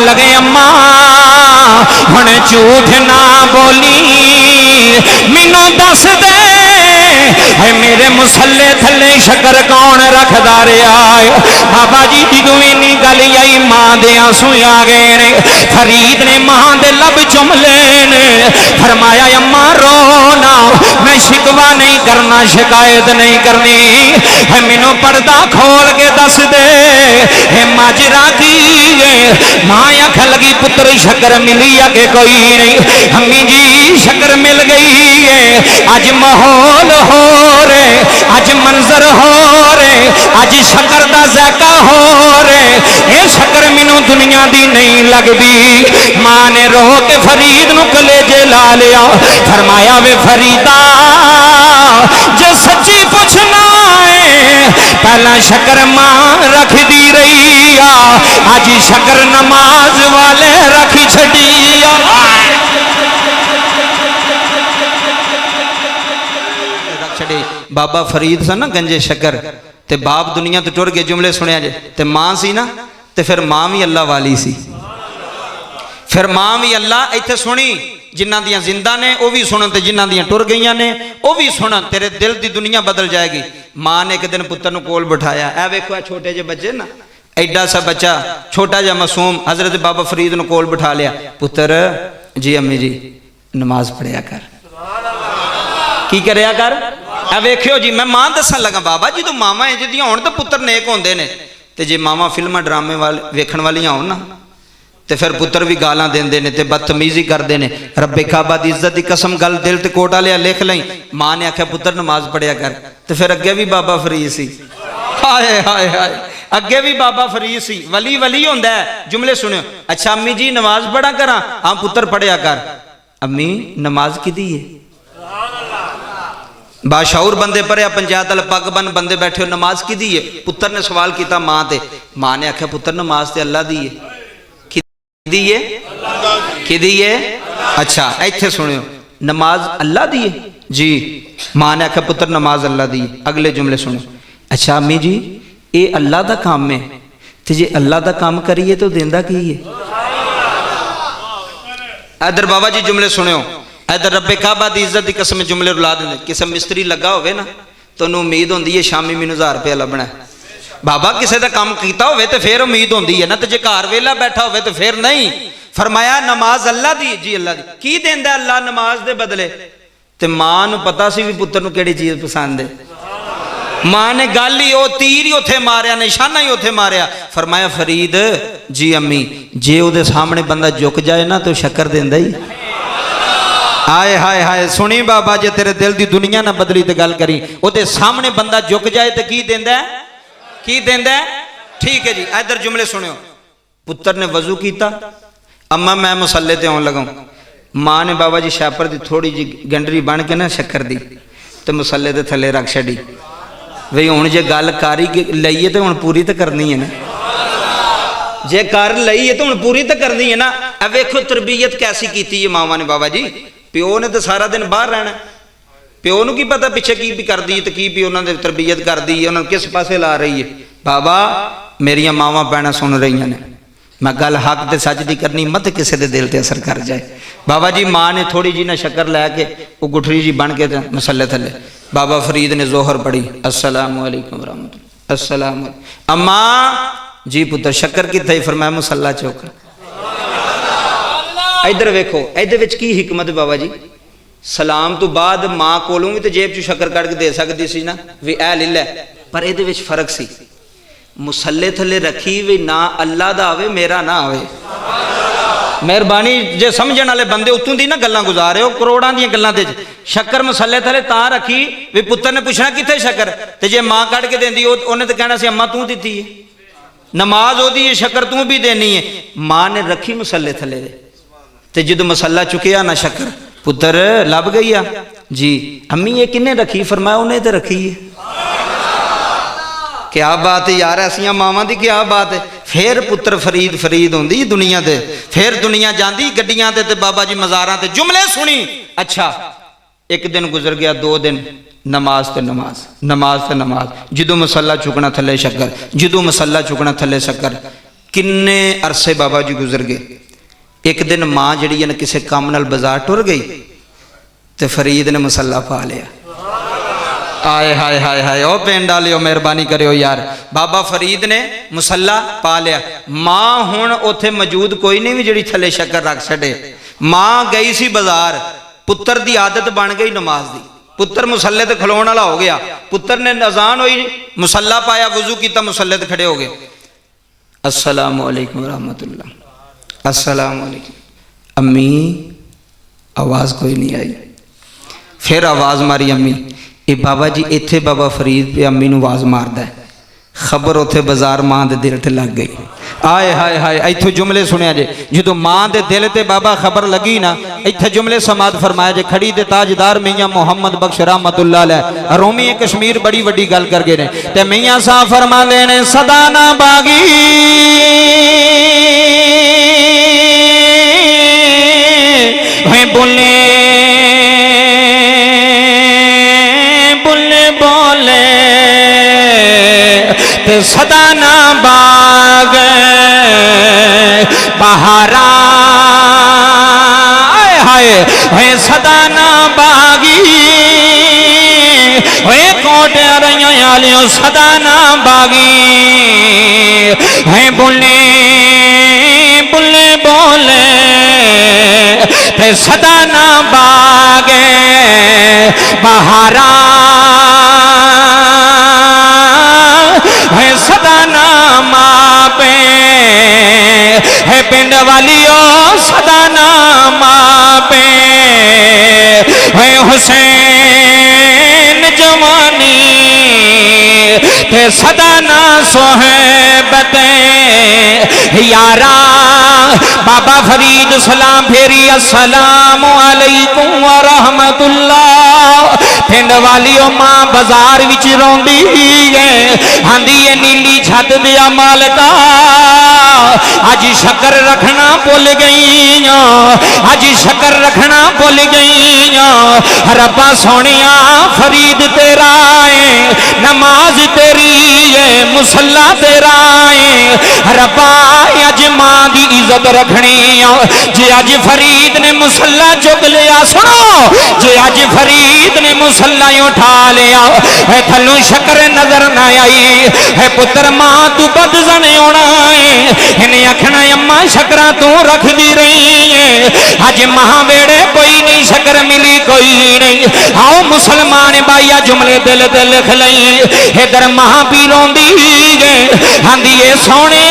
लगे अम्मा हुण झूठ ना बोली मैनू दस दे है मेरे मुसल्ले थले शक्कर कौन रखदा रहा है। बाबा जी जदों इन्नी गल आई मां दे आंसू आ गए ने। फरीद ने मां दे लब चुम लेने फरमाया अम्मा रो ना मैं शिकवा नहीं करना शिकायत नहीं करनी है मैनू पर्दा खोल के दस दे है माजरा की है। मां आख लगी पुत्र शक्कर मिली है कि कोई नहीं। अम्मी जी शक्कर मिल गई है अज माहौल हो रे अज मंजर हो रे अज शक्कर दा ज़ायका हो रे ये शक्कर मैनू दुनिया दी नहीं लगदी। मां ने रो के फरीद नू कलेजे ला लिया फरमाया वे फरीदा जे सच्ची पुछना है पहला शक्कर मां रखदी रही आ अज शक्कर नमाज वाले रख छड़ी आ। बाबा फरीद सा ना गंजे शक्कर ते बाप दुनिया तो टुर गए जुमले सुनिया जे ते मां सी ना ते फिर मां भी अल्लाह वाली सी। फिर मां भी अल्लाह इत्थे सुनी जिन्हां दियां जिंदा ने वो भी सुनन ते जिन्हां दियां टुर गईयां ने वो भी सुनन तेरे दिल दी दुनिया बदल जाएगी। मां ने एक दिन पुत्र नूं कोल बिठाया ए वेखो छोटे जे बच्चे ना एडा सा बच्चा छोटा जा मासूम हजरत बाबा फरीद नूं कोल बिठा लिया पुत्र जी अम्मी जी नमाज पढ़िया कर की करया कर ए वेखियो जी मैं मां दसन लगा बाबा जी तो मावा इंज दियां होण ते पुत्र नेक होंदे ने ते जे मावा फिल्मां ड्रामे वाले वेखण वालियां होण ना ते फिर पुत्र भी गालां देंदे ने ते बदतमीजी करदे ने। रब्बे काबा दी इज्जत दी कसम गल दिल ते कोटा लिया लिख लई। मां ने आख्या पुत्र नमाज पढ़िया कर ते फिर अगे भी बाबा फरीद सी। हाय हाय हाय अगे भी बाबा फरीद सी। वली वली होंदा है। जुमले सुनियो अच्छा अम्मी जी नमाज पढ़ा करा हाँ पुत्र पढ़िया कर। अम्मी नमाज किदी है बाशाऊर बंदे पढ़िया पंचायत वाले पग बन बंदे बैठे हो नमाज की दी है। पुत्र ने सवाल किया मां ते मां ने आख्या पुत्र नमाज ते अल्लाह दी है कि दी है। अच्छा इत्थे सुनियो नमाज अल्लाह दी है जी। मां ने आख्या पुत्र नमाज अल्लाह दी है। अगले जुमले सुनियो अच्छा अम्मी जी ये अल्लाह दा काम है ते जे अल्लाह दा काम करिए तो देंदा की है। इधर बाबा जी जुमले सुनियो इधर रब्बे काबा दी इज्जत की कसम जुमले रुला देंगे। किसी मिस्त्री लगा होवे ना तो उन्होंने उम्मीद होंदी है शामी मैनू 1000 रुपया लभना है। बाबा किसी का काम किया होवे तो फिर उम्मीद होंदी है ना तो जे घर वेला बैठा होवे तो फिर नहीं। फरमाया नमाज अल्लाह दी जी अल्लाह दी की देंदा अल्लाह नमाज दे बदले। ते मां नू पता सी भी पुत्र नू केड़ी चीज पसंद है। मां ने गल ही वो तीर ही उथे मारिया निशाना ही उथे मारिया। फरमाया फरीद जी अम्मी जे उहदे सामने बंदा झुक जाए ना तो शक्कर देंदा ही। हाय हाय हाय सुनी बाबा जे तेरे दिल दी दुनिया ना बदली तो गल करी ओदे सामने बंदा झुक जाए तो की देंदा ठीक है जी। इधर जुमले सुनियो पुत्र ने वजू किया अम्मा मैं मुसल्ले ते आउण लगा। मां ने बाबा जी शैपर दी थोड़ी जी गंडरी बन के ना शक्कर दी ते मुसल्ले ते थले रख छड़ी बई हुण जे गल कारी लईए तो हुण पूरी तो करनी है ना जे कर लई है तो हुण पूरी तो करनी है ना। अब वेखो तरबियत कैसी कीती है मावा ने बाबा जी। प्यो ने तो सारा दिन बाहर रहना प्यो नूं की पता पिछे की भी कर दी तो की भी उन्होंने तरबियत कर दी है उन्होंने किस पासे ला रही है। बाबा मेरिया मावां भैणां सुन रही ने मैं गल हक ते सच दी करनी मत किसी के दिल ते असर कर जाए। बाबा जी मां ने थोड़ी जी ना शक्कर लैके वो गुठरी जी बन के मसले थले बाबा फरीद ने जोहर पढ़ी अस्सलामु अलैकुम रहमतुल्लाह अस्सलाम अम्मा जी पुत्र शक्कर कित्थे फरमाया मुसल्ला चौक। इधर वेखो इहदे विच की हिकमत बाबा जी सलाम तो बाद मां कोलों भी तो जेब चों शक्कर कढ़ के दे सकदी सी ना भी ऐ ले लै पर इहदे विच फर्क सी मुसल्ले थले रखी भी ना अल्लाह दा आवे मेरा ना आवे। मेहरबानी जे समझण वाले बंदे उत्तों दी ना गल्लां गुजारे हो करोड़ां दी गल्लां ते शक्कर मसले थले तां रखी भी पुत्र ने पूछना कित्थे शक्कर ते जे मां कढ़ के देंदी उन्हें तो कहना सी अम्मा तू दित्ती है नमाज ओदी है शक्कर तू भी देनी है। मां ने रखी मसले थले ते जदों मसला चुकिया ना शक्कर पुत्र लभ गई आ जी अम्मी ये किन्ने रखी फरमाया उन्हें तो रखी है। क्या बात है यार ऐसिया मावां दी क्या बात है। फिर पुत्र फरीद फरीद होंदी दुनिया दे फिर दुनिया जाती गड्डियां ते बाबा जी मज़ारां ते जुमले सुनी। अच्छा एक दिन गुजर गया 2 दिन नमाज ते नमाज नमाज ते नमाज जदों मसला चुकना थले शक्कर जदों मसला चुकना थले शक्कर किन्ने अरसे बाबा जी गुजर गए। एक दिन माँ जी ने किसी काम नाल बाजार टुर गई तो फरीद ने मसला पा लिया। आए हाय हाय हाय ओ पिंड वालिओ मेहरबानी करियो यार, बाबा फरीद ने मुसला पा लिया। मां हुण उत्थे मौजूद कोई नहीं भी जिहड़ी थले शक्कर रख छड़े। मां गई सी बाजार, पुत्र दी आदत बन गई नमाज दी, पुत्र मुसल्ले ते खलोण वाला हो गया। पुत्र ने अजान हुई, मुसल्ला पाया, वजू किया, मुसल्ले ते खड़े हो गए। अस्सलामु अलैकुम रहमतुल्लाह, अस्सलामु अलैकुम। अम्मी आवाज़ कोई नहीं आई। फिर आवाज़ मारी अम्मी, ये बाबा जी इत्थे बाबा फरीद पे अम्मी नूं आवाज़ मारदा है। खबर उत्थे बाजार मां दे दिल ते लग गई। आए हाय हाय, इत्थों जुमले सुनिया जे, जो मां दे दिल ते बाबा खबर लगी ना, इत्थे जुमले समात फरमाया जे। खड़ी दे ताजदार मियां मोहम्मद बख्श रहमतुल्लाह अलैह रोमी कश्मीर बड़ी वड्डी गल कर गए ने ते मियां साहब फरमांदे ने सदा ना बागी है बोले बोले बोले ते सदा ना बाग बहारा हाय है सदा ना बागी है कोटे रैया सदा ना बागी है बोले बोले बोले ते सदा ना बागे बहारा है सदा ना मापे है पिंड वालियों सदा ना मापे है हुसैन जवानी ते सदा ना सोहबते यारा। बाबा फरीद सलाम फेरी अस्सलामु अलैकुम व रहमतुल्लाह। पिंड वालियों मां बाजार विच रोंदी है, आंदी है नीली छत दिया मालका अज शक्कर रखना भुल गई, अज शक्कर रखना भुल गई। रब्बा सोनिया फरीद तेरा है, नमाज तेरी है, मुसल्ला तेरा है। रब्बा अज मां दी इज्जत रखनी जे अज फरीद ने मुसल्ला चुक लिया, सुनो जे अज फरीद ने मुसल्ला उठा लिया है, थल्लों शक्कर नजर न आई है, पुत्र मां तू बद जने होना है। इन्हें आखना अम्मा शक्करा तू रख दी रही है, अज महा वेड़े कोई नहीं शक्कर मिली कोई नहीं। आओ मुसलमान भाईया जुमले दिल ते लिख लई। इधर महा पी रोंदी है, आंदी ए सोने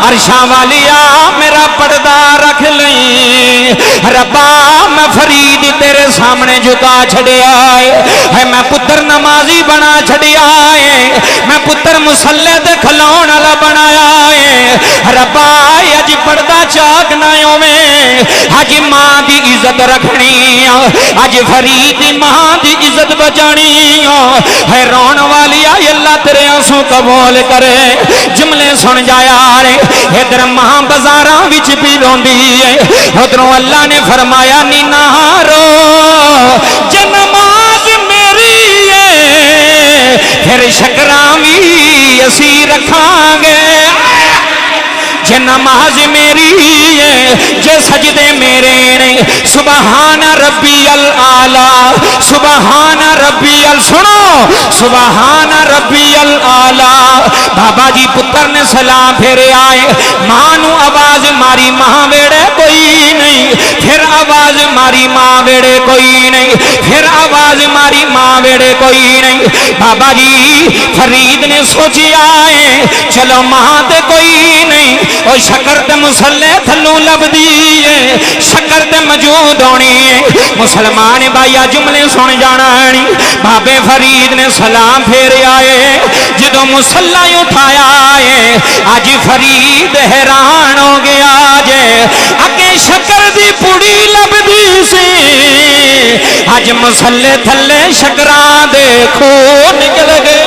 अरशा वालिया मेरा पर्दा रख लई। रब्बा मैं फरीद तेरे सामने झुका छड़िया है, मैं पुत्र नमाजी बना छड़िया है, मैं पुत्र मुसल्ले ते खलाउण वाला बनाया है। रब्बा अज पर्दा चाक ना होवे, अज मां दी इज्जत रखनी, अज फरीद दी मां दी इज्जत बचानी है। रोन वाली अल्लाह तेरे आंसू कबूल करे। जुमले सुन जाया रे, इधर मां बाजारां विच भी रोंदी है, उधरों अल्लाह ने फरमाया नी नारो जे नमाज मेरी है, फिर शकरां भी असी रखांगे। जे नमाज मेरी है, जे सजदे मेरे ने, सुबहान रब्बी अल आला, सुबहान रब्बी अल, सुनो सुबहान रब्बी अल आला। बाबा जी पुत्र ने सलाम फेरे आए, मां नू आवाज मारी, मां वेड़े कोई नहीं, फिर आवाज मारी, मां वेड़े कोई नहीं, फिर आवाज मारी, मां वेड़े कोई नहीं। बाबा जी फरीद ने सोचिया है चलो मां ते कोई नहीं, और शक्कर ते मुसल्ले थल्लों लभदी है, शक्कर ते मौजूद होनी है। मुसलमान भाईया जुमले सुन जाना नहीं। बाबे फरीद ने सलाम फेर आए, जदों मुसल्ला उठाया है, अज फरीद हैरान हो गया जे, अगे शक्कर दी पुड़ी लभदी सी, अज मुसल्ले थल्ले शक्करां दे खून निकल गए।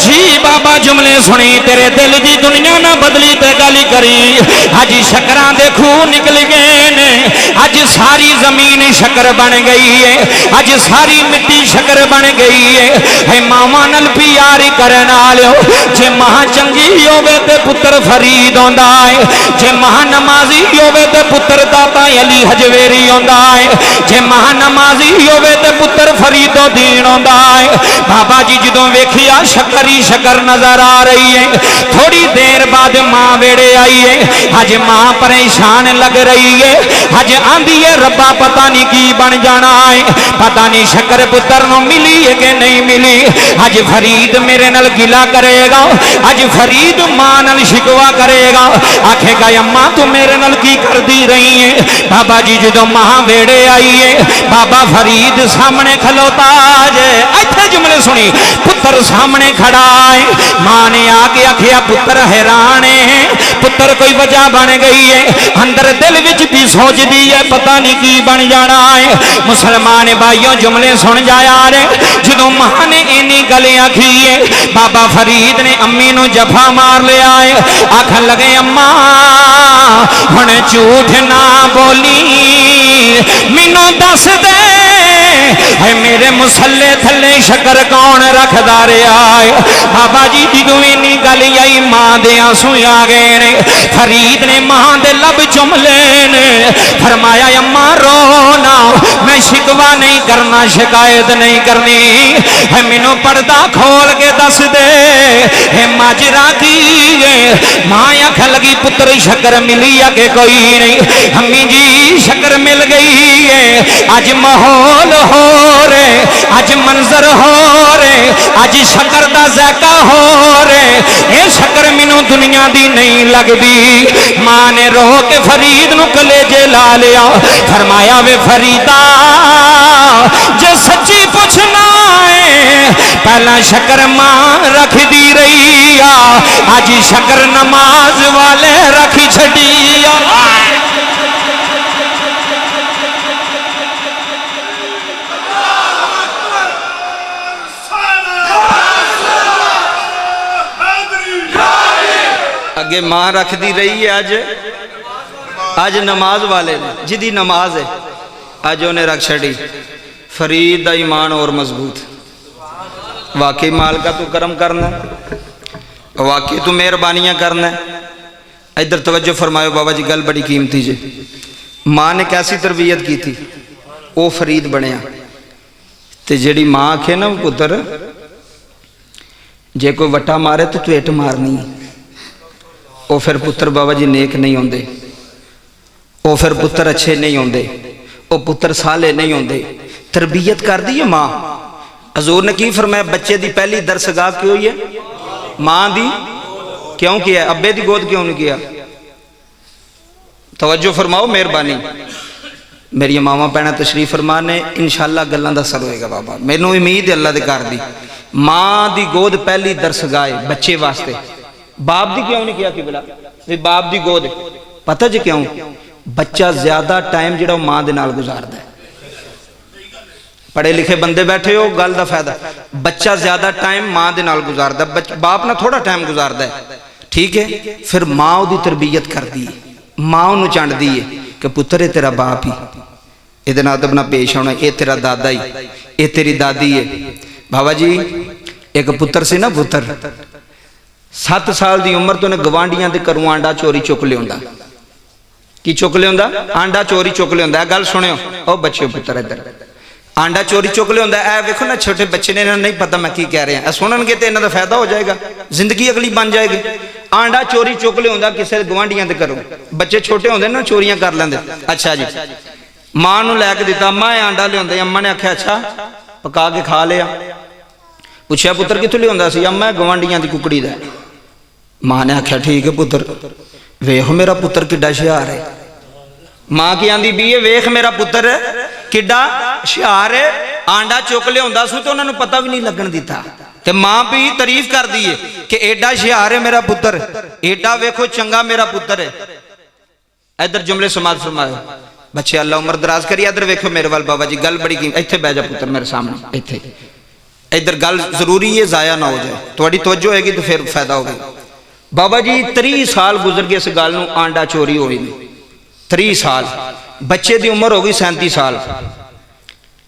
जी बाबा जुमले सुनी, तेरे दिल की दुनिया ना बदली ते गल करी, अज शक्करां दे खूह निकल गए ने, اج ساری زمین شکر بن گئی ہے اج ساری مٹی شکر بن گئی ہے ماواں نال پیاری کرن والو جے ماں چنگی ہوے تے پتر فرید ہوندا ہے جے ماں نمازی ہوے تے پتر داتا علی حجویری ہوندا ہے جے ماں نمازی ہوے تے پتر فرید الدین ہوندا ہے بابا جی جدوں ویکھیا شکر ہی شکر نظر آ رہی ہے تھوڑی دیر بعد ماں ویڑے آئی ہے اج ماں پریشان لگ رہی ہے اج آندی ہے ربا پتہ نہیں کی بن جانا ہے پتہ نہیں شکر پتر نو ملی ہے کہ نہیں ملی اج فرید میرے نال گلا کرے گا اج فرید ماں نال شکوا کرے گا آکھے گا اماں تو میرے نال کی کر دی رہی ہے بابا جی جدوں ماں ویڑے آئی ہے بابا فرید سامنے کھلوتا جے ایتھے جملے سنی پتر سامنے کھڑا ہے ماں نے آ کے آکھیا پتر حیران ہے پتر کوئی وجہ بن گئی ہے اندر دل وچ بھی سوچ دی ہے پتہ نہیں کی بن جانا ہے مسلمان بھائیوں جملے سن جایا رے جدوں ماں نے اینی گلیں آکھی ہے بابا فرید نے امی نو جفا مار لیا ہے آکھن لگے اماں ہن جھوٹ نہ بولی مینوں دس دے اے میرے مسلے تھلے شکر کون رکھدا رہیا ہے بابا جی جدوں اینی گل آئی ماں دے آنسو آ گئے نے فرید نے ماں دے لب چوم لے نے فرمایا اماں رونا میں شکوا نہیں کرنا شکایت نہیں کرنی ہے مینوں پردہ کھول کے دس دے ہے ماجرا کی ہے ماں آکھن لگی پتر شکر ملی ہے کہ کوئی نہیں امی جی شکر مل گئی ہے اج ماحول ہو رہے اج منظر ہو رہے اج شکر دا ذائقہ ہو رہے اے شکر مینوں دنیا دی نہیں لگدی ماں نے رو کے فرید نو کلیجے لا لیا فرمایا وے فریدا جے سچی پوچھنا ہے پہلا شکر ماں رکھ دی رہی آج شکر نماز والے رکھ چھڑی اگے ماں رکھ دی رہی ہے آج نماز والے جدی نماز ہے آج انہیں رکھ چھڑی فرید دا ایمان اور مضبوط واقعی مالکہ تو کرم کرنا ہے واقعی تو مہربانیاں کرنا ہے ادھر توجہ فرمائے بابا جی گل بڑی قیمتی جے ماں نے کیسی تربیت کی تھی وہ فرید بنیا تے جیڑی ماں آکھے نا پتر جے کوئی وٹا مارے تو ایٹ مارنی او پھر پتر بابا جی نیک نہیں ہوندے او پھر پتر اچھے نہیں ہوندے او پتر سالے نہیں ہوندے تربیت کر دی ہے ماں حضور نے کی فرمایا بچے دی پہلی درسگاہ کیوں ہوئی ہے ماں دی کیوں کیا ہے ابے دی گود کیوں نہیں کیا توجہ فرماؤ مہربانی میری ماما پہنا تشریف فرمانے انشاءاللہ گلان دا سر ہوئے گا بابا میں نو امید ہے اللہ دے کار دی ماں دی گود پہلی درسگاہ بچے واسطے باپ دی کیوں نہیں کیا کہ بلا باپ دی گود پتہ جی کیوں بچہ زیادہ ٹائم جڑا ماں دے نال گزار دا ہے پڑھے لکھے بندے بیٹھے ہو گل دا فائدہ بچہ زیادہ ٹائم ماں دے نال گزار دا ہے باپ نہ تھوڑا ٹائم گزار دا ہے ٹھیک ہے پھر ماں دی تربیت کر دی ماں انہوں چانڈ دی ہے کہ پتر ہے تیرا باپ ہی ادھر ادب نہ پیش ہونا اے تیرا دادا ہی اے تیری دادی ہے بابا جی ایک پتر سے نا پتر 7 سال دی عمر تو نے گوانڈیاں دے کروں آنڈا چوری چک لے ہوندہ کی چک لے ہوندہ آنڈا چوری چک لے ہوندہ گل سنے ہو او بچے پتر ادھر آنڈا چوری چک لے ہوندہ اے ویکھو نا چھوٹے بچے نے نہیں پتہ میں کی کہہ رہے ہیں سنن گے تے انہاں دا فائدہ ہو جائے گا زندگی اگلی بن جائے گی آنڈا چوری چک لے ہوندہ کسے گوانڈیاں دے کروں بچے چھوٹے ہوندے نا چوریاں کر لیندے اچھا جی ماں نو لے کے دیتا اماں آنڈا لے ہوندے اماں نے آکھیا اچھا پکا کے کھا لیا پوچھا پتر کتھوں لے ہوندا سی اماں گوانڈیاں دی ککڑی دا ماں نے آکھیا ٹھیک ہے پتر ویکھ میرا پتر کڈا شیار ہے ماں کی آندی بھی ہے ویکھ میرا پتر کڈا شیار ہے آنڈا چک لے ہوندا سو تو انہاں نوں پتہ بھی نہیں لگن دیتا تے ماں بھی تعریف کر دی ہے کہ ایڈا شیار ہے میرا پتر ایڈا ویکھو چنگا میرا پتر ہے ادھر جملے سماعت فرمائے بچے اللہ عمر دراز کری ادھر ویکھو میرے وال بابا جی گل بڑی کی ایتھے بیٹھ جا پتر میرے سامنے ایتھے ادھر گل ضروری ہے ضائع نہ ہو جائے تھوڑی توجہ ہوئے گی تو پھر فائدہ ہوگی بابا جی 30 سال گزر گئے اس گل نوں آنڈا چوری ہوئی نہیں 30 سال बच्चे की उम्र हो गई 37 साल,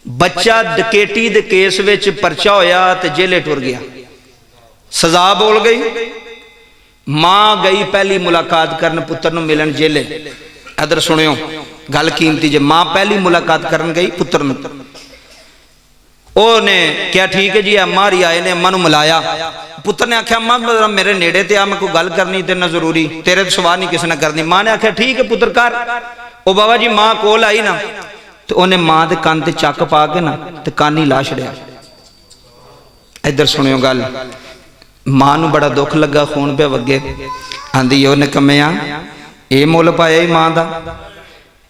बच्चा डकैती के केस विच परचा होया तो जेले टुर गया, सजा बोल गई। मां गई पहली मुलाकात करन पुत्र नूं मिलन जेले। इधर सुनियो गल कीमती जे, मां पहली मुलाकात करन गई पुत्र नूं, ओने क्या ठीक है जी अम्मा री आए ने, अम्मा नूं मिलाया। पुत्र ने आख्या अम्मा मेरे नेड़े ते आ, मैं कोई गल करनी तेरे नाल जरूरी, तेरे तो सवाल नहीं किसी ने करनी। मां ने आख्या ठीक है पुत्र कर। ओ बाबा जी मां कोल आई ना तो उन्हें मां के कान ते चक पा के ना तो कान ही ला छड़िया। इधर सुनियो गल, मां नूं बड़ा दुख लगा, खून पे वगे, आंदी ओने कमिया ये मुल पाया ही मां दा,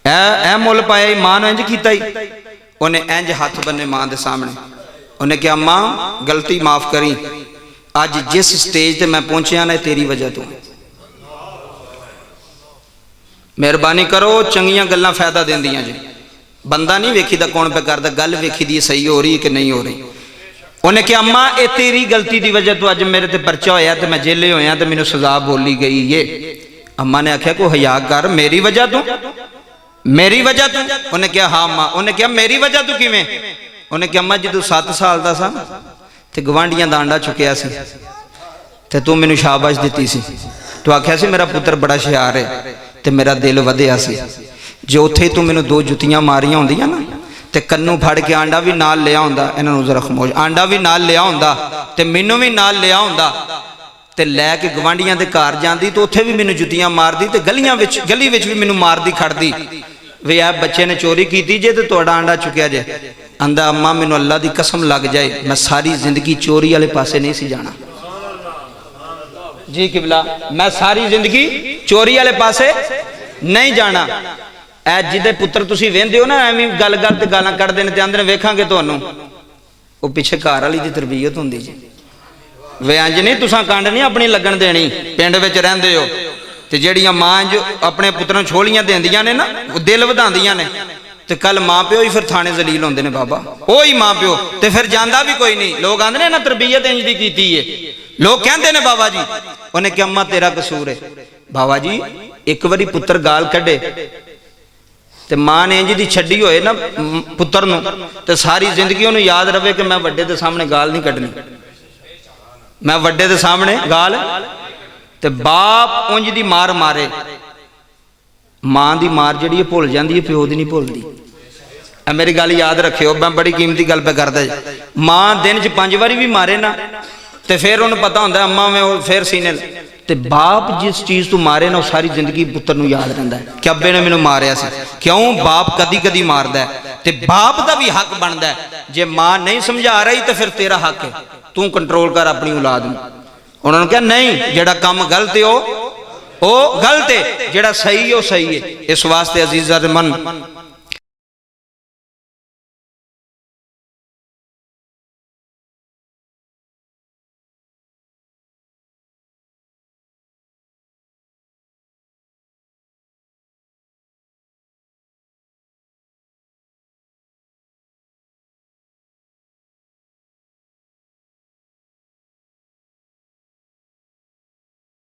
ए मुल पाया ही मां नूं इंज कीता ही। उन्हें इंज हाथ बन्ने मां के सामने, उन्हें कहा मां गलती माफ करी, अज जिस स्टेज ते मैं पहुंचया ना तेरी वजह तो, मेहरबानी करो चंगियां गल्लां फायदा देंदियां जी, बंदा नहीं वेखीदा कौन पे करदा, गल वेखी दी सही हो रही कि नहीं हो रही। उन्हें कहा अम्मा ये तेरी गलती की वजह तो अज मेरे ते परचा होया तो मैं जेले होया तो मैनू सजा बोली गई ये। अम्मा ने आख्या को हया कर, मेरी वजह तो, मेरी वजह तो? उन्हें कहा हाँ अम्मा। उन्हें कहा मेरी वजह तो किवें? उन्हें कहा अम्मा जो 7 साल का सा तो गवांढियां दा आंडा चुकया सी ते तू मैनू शाबाश दी सी, तू आख्या सी मेरा पुत्र बड़ा हुशियार है तो मेरा दिल वधिया सी, जो उत्थे तू मैनू 2 जुतियां मारियां होंदियां ना ते कन्नू फड़ के आंडा भी नाल लिया होंदा, इन्हां नूं जरा खामोश, आंडा भी नाल लिया होंदा ते मैनू भी नाल लिया होंदा ते लैके गवांढियां दे घर जांदी तो उत्थे भी मैनू जुतियां मारदी ते गली विच भी मैनू मारदी खड़दी वे आ बच्चे ने चोरी की जे तो तुहाडा आंडा चुकया जे। आंदा अम्मा मैनू अल्लाह की कसम लग जाए मैं सारी जिंदगी चोरी वाले पासे नहीं सी जाना जी किबला, मैं सारी जिंदगी चोरी वाले पासे नहीं जाना। ऐ जिदे पुत्र तुसीं वेंदे हो ना एवें गल गल ते गालां कढदे ने ते आंदे ने वेखांगे तुहानूं, वो पिछे घर वाली दी तरबीयत हुंदी जी। वे इंज नहीं तुसां कंड नहीं अपनी लगन देनी, पिंड विच रहिंदे हो ते जेड़ियां मां जो अपने पुत्रों छोलियां देंदियां ने ना वो दिल वधांदियां ने ते कल मां प्यो ही फिर थाने जलील होंदे ने बाबा, ओ ही मां प्यो ते फिर जांदा भी कोई नहीं। लोग आंदे ने ना तरबीयत इंज दी कीती है, लोग कहंदे ने बाबा जी। उन्हें कहा अम्मा तेरा कसूर है। बाबा जी एक बारी पुत्र गाल कढे ते मां ने इंज दी छड्डी होए ना पुत्र नूं ते सारी जिंदगी उन्हें याद रहे कि मैं वड्डे दे सामने गाल नहीं कढनी, मैं वड्डे दे सामने गाल। ते बाप उंज दी मार मारे, मां दी मार जिहड़ी है भुल जांदी है, प्यो दी नहीं भुलदी। मेरी गल याद रखियो, मैं बड़ी कीमती गल पे करदा। मां दिन च 5 बारी भी मारे ना तो फिर उन्हें पता होंदा अम्मा में वो फिर सीने ते बाप जिस चीज़ तू मारे ना वो सारी जिंदगी पुत्र नूं याद रहिंदा है कि अब्बे ने मैनू मारिया सी। क्यों? बाप कदी कदी मारदा है ते बाप दा भी हक बनदा है। जे मां नहीं समझा रही तो फिर तेरा हक है, तू कंट्रोल कर अपनी औलाद नूं। उन्होंने कहा नहीं जेड़ा काम गलत है वो गलत है, जेड़ा सही है वो सही है। इस वास्ते अजीज़ मन